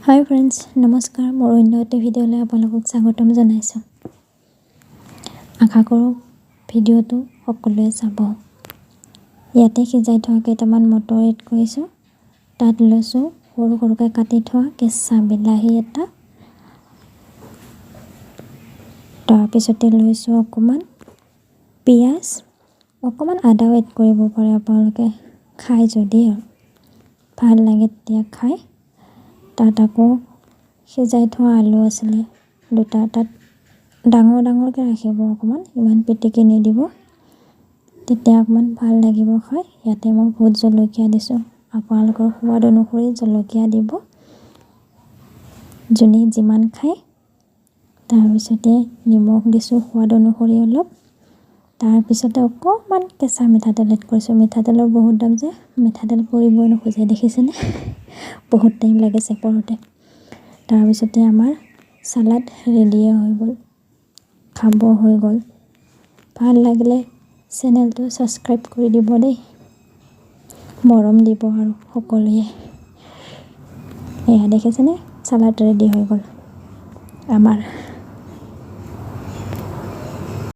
হাই friends, নমস্কাৰ। মোৰ অন্য এটা ভিডিঅ'লৈ আপোনালোকক স্বাগতম জনাইছোঁ। আশা কৰোঁ ভিডিঅ'টো সকলোৱে চাব। ইয়াতে সিজাই থোৱা কেইটামান মটৰ এড কৰিছোঁ। তাত লৈছোঁ সৰু সৰুকৈ কাটি থোৱা কেঁচা বিলাহী এটা। তাৰপিছতে লৈছোঁ অকণমান পিঁয়াজ, অকণমান আদাও এড কৰিব পাৰে আপোনালোকে খাই যদি আৰু ভাল লাগে তেতিয়া খাই। তাত আকৌ সিজাই থোৱা আলু আছিলে দুটা, তাত ডাঙৰ ডাঙৰকৈ ৰাখিব, অকণমান ইমান পিটিকি নিদিব, তেতিয়া অকণমান ভাল লাগিব খাই। ইয়াতে মই ভোট জলকীয়া দিছোঁ, আপোনালোকৰ সোৱাদ অনুসৰি জলকীয়া দিব, যোনে যিমান খায়। তাৰপিছতে নিমখ দিছোঁ সোৱাদ অনুসৰি অলপ। তাৰপিছতে অকণমান কেঁচা মিঠাতেল এড কৰিছোঁ। মিঠাতেলৰ বহুত দাম যে, মিঠাতেল পৰিবই নোখোজে, দেখিছেনে? বহুত টাইম লাগিছে কৰোঁতে। তাৰপিছতে আমাৰ চালাড ৰেডিয়ে হৈ গ'ল, খাব হৈ গ'ল। ভাল লাগিলে চেনেলটো ছাবস্ক্ৰাইব কৰি দিব দেই, মৰম দিব আৰু সকলোৱে। এয়া দেখিছেনে, চালাড ৰেডি হৈ গ'ল আমাৰ।